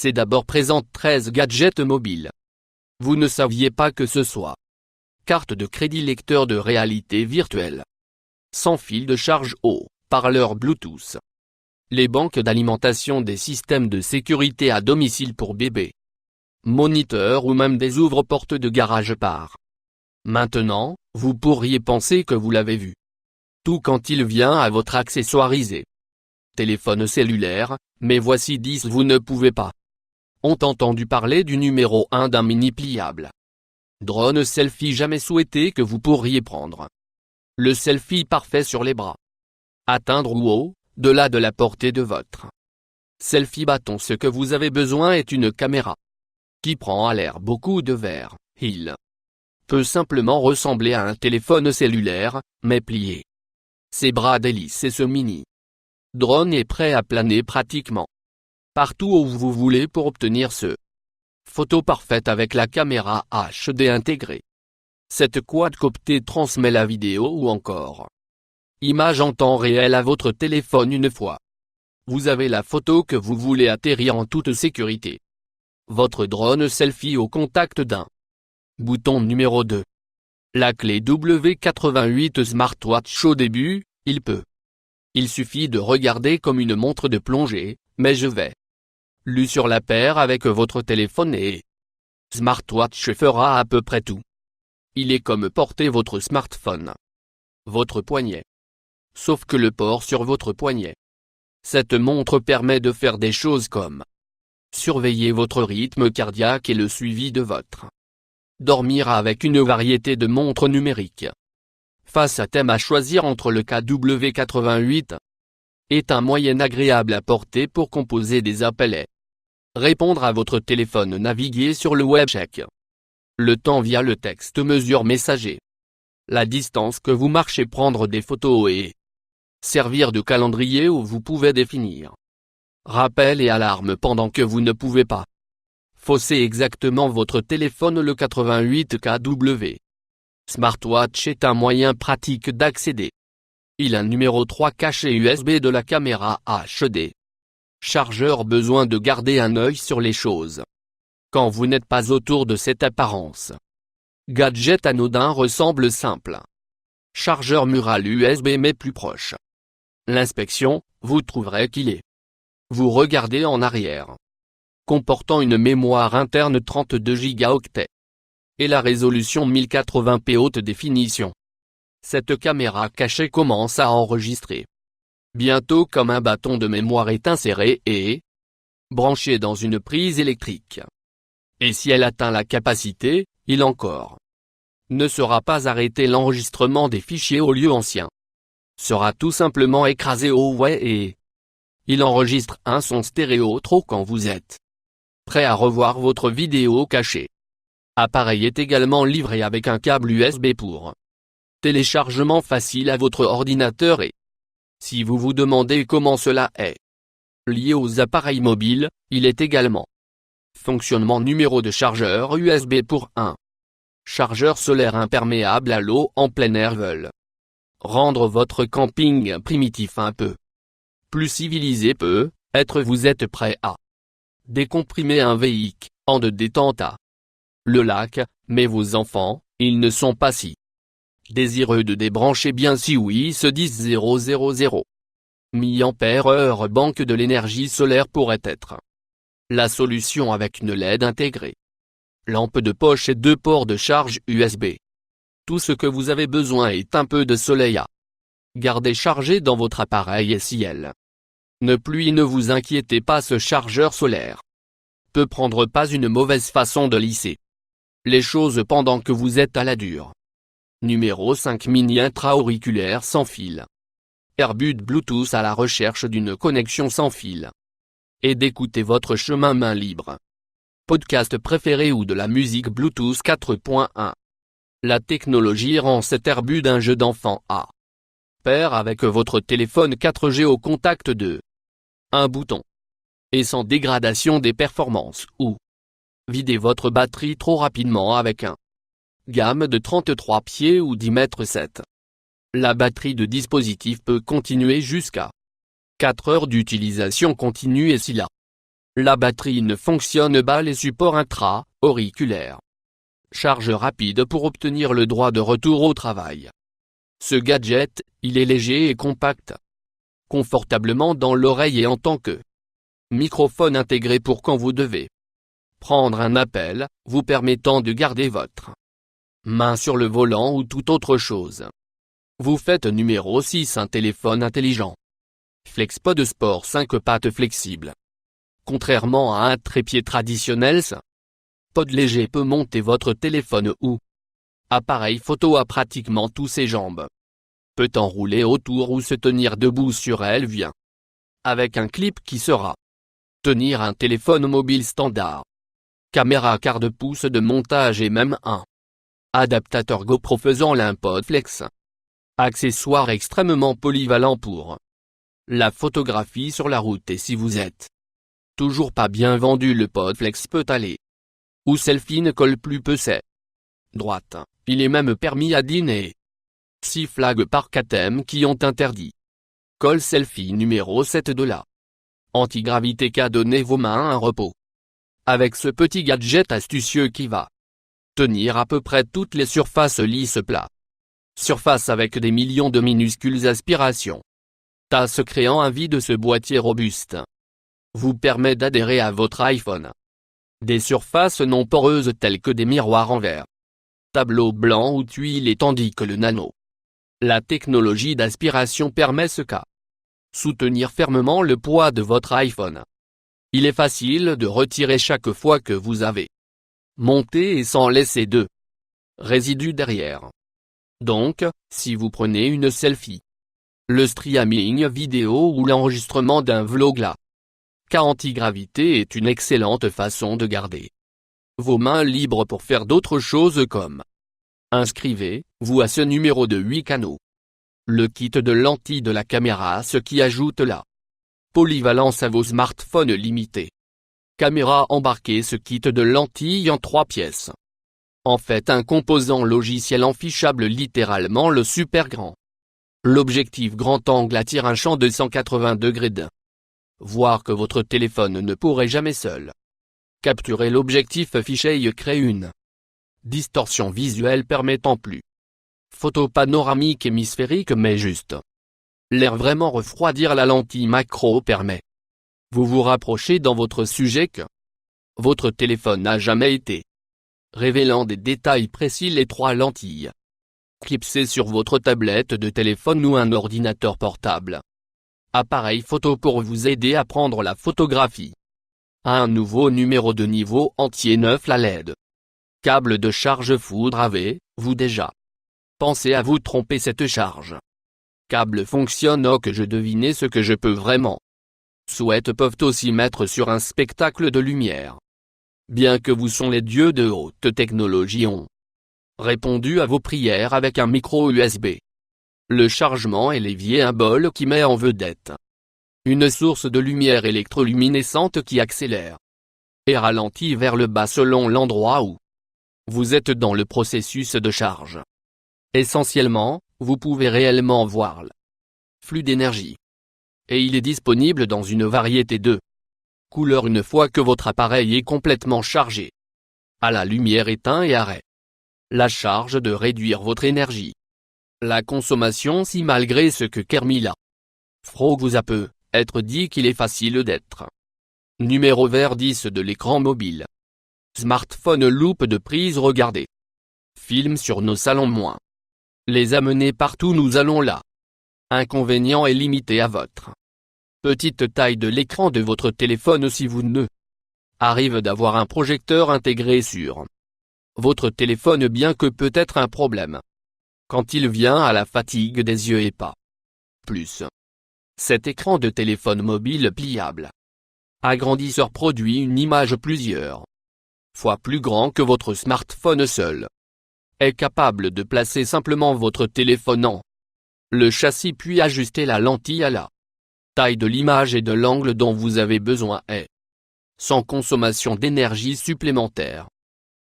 C'est d'abord présente 13 gadgets mobiles. Vous ne saviez pas que ce soit carte de crédit, lecteur de réalité virtuelle, sans fil de charge, haut-parleur Bluetooth, les banques d'alimentation, des systèmes de sécurité à domicile pour bébé, moniteur ou même des ouvre-portes de garage par. Maintenant, vous pourriez penser que vous l'avez vu. Tout quand il vient à votre accessoirisé téléphone cellulaire, mais voici 10 vous ne pouvez pas. Ont entendu parler du numéro 1 d'un mini pliable drone selfie jamais souhaité que vous pourriez prendre. Le selfie parfait sur les bras. Atteindre ou au-delà de la portée de votre selfie bâton. Ce que vous avez besoin est une caméra qui prend à l'air beaucoup de verre. Il peut simplement ressembler à un téléphone cellulaire, mais plié. Ses bras délices et ce mini drone est prêt à planer pratiquement partout où vous voulez pour obtenir ce photo parfaite avec la caméra HD intégrée. Cette quadcopter transmet la vidéo ou encore image en temps réel à votre téléphone une fois vous avez la photo que vous voulez atterrir en toute sécurité. Votre drone selfie au contact d'un bouton. Numéro 2. La clé W88 Smartwatch. Au début, il suffit de regarder comme une montre de plongée, mais je vais lu sur la paire avec votre téléphone et smartwatch fera à peu près tout. Il est comme porter votre smartphone. Votre poignet. Sauf que le port sur votre poignet. Cette montre permet de faire des choses comme surveiller votre rythme cardiaque et le suivi de votre dormir avec une variété de montres numériques. Face à thème à choisir entre, le KW88 est un moyen agréable à porter pour composer des appels et répondre à votre téléphone, naviguer sur le web, check le temps via le texte mesure messager, la distance que vous marchez, prendre des photos et servir de calendrier où vous pouvez définir rappel et alarme pendant que vous ne pouvez pas fausser exactement votre téléphone. Le 88 KW Smartwatch est un moyen pratique d'accéder. Il a un numéro 3 caché USB de la caméra HD. Chargeur. Besoin de garder un œil sur les choses quand vous n'êtes pas autour de cette apparence gadget anodin ressemble simple. Chargeur mural USB mais plus proche. L'inspection, vous trouverez qu'il est. Vous regardez en arrière. Comportant une mémoire interne 32 Go et la résolution 1080p haute définition. Cette caméra cachée commence à enregistrer. Bientôt, comme un bâton de mémoire est inséré et branché dans une prise électrique. Et si elle atteint la capacité, il encore ne sera pas arrêté. L'enregistrement des fichiers au lieu ancien sera tout simplement écrasé au ouais et il enregistre un son stéréo trop quand vous êtes prêt à revoir votre vidéo cachée. Appareil est également livré avec un câble USB pour téléchargement facile à votre ordinateur et si vous vous demandez comment cela est lié aux appareils mobiles, il est également fonctionnement. Numéro de chargeur USB pour un chargeur solaire imperméable à l'eau en plein air. Veulent rendre votre camping primitif un peu plus civilisé. Vous êtes prêt à décomprimer un véhicule en de détente à le lac, mais vos enfants, ils ne sont pas si désireux de débrancher. Bien si oui, ce 10000 mAh banque de l'énergie solaire pourrait être la solution avec une LED intégrée, lampe de poche et 2 ports de charge USB. Tout ce que vous avez besoin est un peu de soleil à garder chargé dans votre appareil et ciel. Ne vous inquiétez pas, ce chargeur solaire peut prendre pas une mauvaise façon de lisser les choses pendant que vous êtes à la dure. Numéro 5 mini intra-auriculaire sans fil. Earbud Bluetooth à la recherche d'une connexion sans fil et d'écouter votre chemin main libre. Podcast préféré ou de la musique Bluetooth 4.1. La technologie rend cet Earbud un jeu d'enfant à pair avec votre téléphone 4G au contact de un bouton et sans dégradation des performances ou vider votre batterie trop rapidement avec un gamme de 33 pieds ou 10 mètres 7. La batterie de dispositif peut continuer jusqu'à 4 heures d'utilisation continue et si la La batterie ne fonctionne pas les supports intra-auriculaires. Charge rapide pour obtenir le droit de retour au travail. Ce gadget, il est léger et compact. Confortablement dans l'oreille et en tant que microphone intégré pour quand vous devez prendre un appel, vous permettant de garder votre main sur le volant ou toute autre chose. Vous faites numéro 6 un téléphone intelligent. FlexPod Sport 5 pattes flexibles. Contrairement à un trépied traditionnel, ce pod léger peut monter votre téléphone ou appareil photo à pratiquement tous ses jambes. Peut enrouler autour ou se tenir debout sur elle vient avec un clip qui sera tenir un téléphone mobile standard. Caméra 4 pouces de montage et même un adaptateur GoPro faisant l'iPod Flex. Accessoire extrêmement polyvalent pour la photographie sur la route et si vous êtes toujours pas bien vendu, le pod Flex peut aller où selfie ne colle plus peu c'est droite, il est même permis à dîner. 6 flags par KTM qui ont interdit colle selfie numéro 7 de la antigravité qu'a donné vos mains un repos. Avec ce petit gadget astucieux qui va tenir à peu près toutes les surfaces lisses plats. Surface avec des millions de minuscules aspirations. Tasse créant un vide, ce boîtier robuste vous permet d'adhérer à votre iPhone. Des surfaces non poreuses telles que des miroirs en verre, tableau blanc ou tuiles, tandis que le nano. La technologie d'aspiration permet ce qu'à soutenir fermement le poids de votre iPhone. Il est facile de retirer chaque fois que vous avez monté et sans laisser de résidus derrière. Donc, si vous prenez une selfie, le streaming vidéo ou l'enregistrement d'un vlog, la antigravité est une excellente façon de garder vos mains libres pour faire d'autres choses comme inscrivez-vous à ce numéro de 8 canaux. Le kit de lentilles de la caméra, ce qui ajoute la polyvalence à vos smartphones limités. Caméra embarquée, ce kit de lentilles en 3 pièces. En fait un composant logiciel enfichable, littéralement le super grand. L'objectif grand angle attire un champ de 180 degrés de voir que votre téléphone ne pourrait jamais seul capturer. L'objectif fisheye crée une distorsion visuelle permettant plus photo panoramique hémisphérique mais juste l'air vraiment refroidir. La lentille macro permet vous rapprocher dans votre sujet que votre téléphone n'a jamais été, révélant des détails précis. Les 3 lentilles clipsées sur votre tablette de téléphone ou un ordinateur portable. Appareil photo pour vous aider à prendre la photographie. Un nouveau numéro de niveau entier neuf. La LED. Câble de charge foudre. Avez-vous déjà pensé à vous tromper cette charge? Câble fonctionne. Oh, que je devinais ce que je peux vraiment souhaite peuvent aussi mettre sur un spectacle de lumière. Bien que vous sont les dieux de haute technologie ont répondu à vos prières avec un micro USB. Le chargement est l'évier, un bol qui met en vedette une source de lumière électroluminescente qui accélère et ralentit vers le bas selon l'endroit où vous êtes dans le processus de charge. Essentiellement, vous pouvez réellement voir le flux d'énergie. Et il est disponible dans une variété de couleurs une fois que votre appareil est complètement chargé. À la lumière éteint et arrêt la charge de réduire votre énergie. La consommation. Si malgré ce que Kermila Frog vous a peut être dit qu'il est facile d'être numéro vers 10 de l'écran mobile. Smartphone loupe de prise, regardez film sur nos salons moins les amener partout. Nous allons là. Inconvénient est limité à votre petite taille de l'écran de votre téléphone. Si vous ne arrive d'avoir un projecteur intégré sur votre téléphone, bien que peut-être un problème quand il vient à la fatigue des yeux et pas plus. Cet écran de téléphone mobile pliable agrandisseur produit une image plusieurs fois plus grand que votre smartphone seul. Est capable de placer simplement votre téléphone en le châssis puis ajuster la lentille à la taille de l'image et de l'angle dont vous avez besoin et sans consommation d'énergie supplémentaire.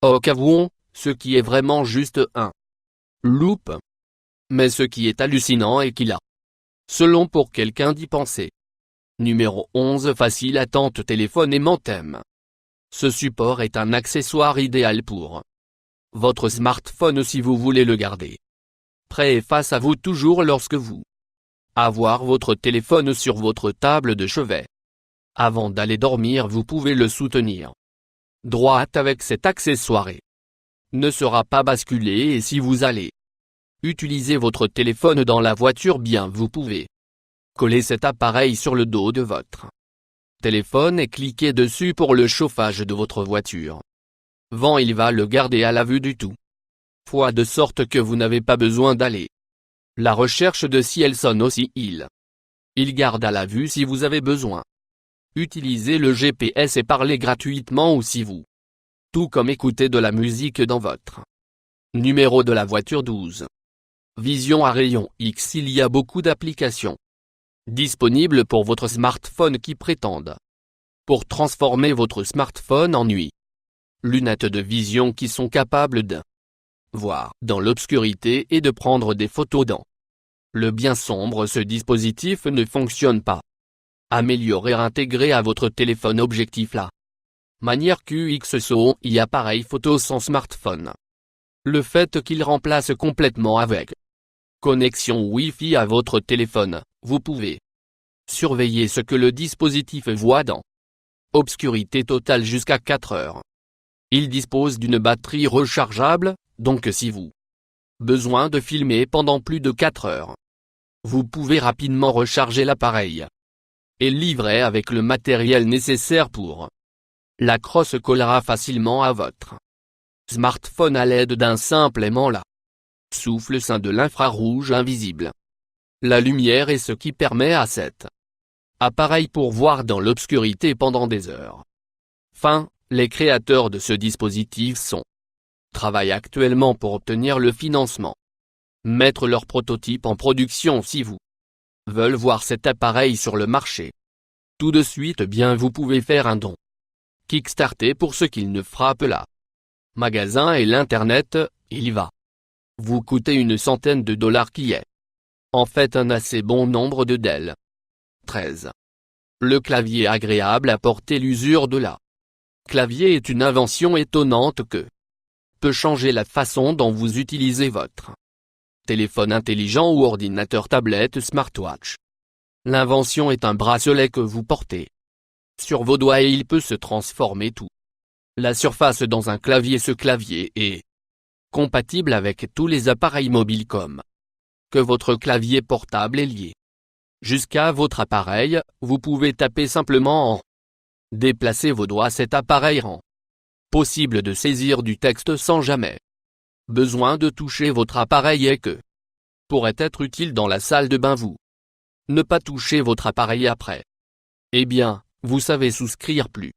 Au cas où, ce qui est vraiment juste un loupe. Mais ce qui est hallucinant est qu'il a, selon pour quelqu'un d'y penser, Numéro 11. Facile attente téléphone et Mantem. Ce support est un accessoire idéal pour votre smartphone si vous voulez le garder prêt et face à vous toujours lorsque vous avoir votre téléphone sur votre table de chevet. Avant d'aller dormir, vous pouvez le soutenir droite avec cet accessoire et ne sera pas basculé, et si vous allez utiliser votre téléphone dans la voiture, bien vous pouvez coller cet appareil sur le dos de votre téléphone et cliquer dessus pour le chauffage de votre voiture. Il va le garder à la vue du tout. De sorte que vous n'avez pas besoin d'aller la recherche de si elle sonne aussi. Il garde à la vue si vous avez besoin. Utilisez le GPS et parlez gratuitement ou si vous tout comme écouter de la musique dans votre numéro de la voiture. 12. Vision à rayon X. Il y a beaucoup d'applications disponibles pour votre smartphone qui prétendent pour transformer votre smartphone en lunettes de vision qui sont capables de voir dans l'obscurité et de prendre des photos dans le bien sombre. Ce dispositif ne fonctionne pas. Améliorer intégré à votre téléphone objectif la manière QXO y appareil photo sans smartphone. Le fait qu'il remplace complètement avec connexion Wi-Fi à votre téléphone, vous pouvez surveiller ce que le dispositif voit dans obscurité totale jusqu'à 4 heures. Il dispose d'une batterie rechargeable, donc si vous besoin de filmer pendant plus de 4 heures, vous pouvez rapidement recharger l'appareil et livrer avec le matériel nécessaire pour la crosse collera facilement à votre smartphone à l'aide d'un simple aimant. La souffle sein de l'infrarouge invisible. La lumière est ce qui permet à cet appareil pour voir dans l'obscurité pendant des heures. Les créateurs de ce dispositif travaillent actuellement pour obtenir le financement. Mettre leur prototype en production si vous veulent voir cet appareil sur le marché. Tout de suite, bien vous pouvez faire un don Kickstarter pour ce qu'il ne frappe la magasin et l'internet. Il va vous coûter une centaine de dollars qui est en fait un assez bon nombre de Dell. 13. Le clavier agréable à porter. L'usure de la clavier est une invention étonnante que peut changer la façon dont vous utilisez votre téléphone intelligent ou ordinateur, tablette, smartwatch. L'invention est un bracelet que vous portez sur vos doigts et il peut se transformer tout la surface dans un clavier. Ce clavier est compatible avec tous les appareils mobiles comme que votre clavier portable est lié jusqu'à votre appareil. Vous pouvez taper simplement en déplacer vos doigts. Cet appareil rend possible de saisir du texte sans jamais besoin de toucher votre appareil et que pourrait être utile dans la salle de bain. Vous ne pas toucher votre appareil après. Eh bien, vous savez souscrire plus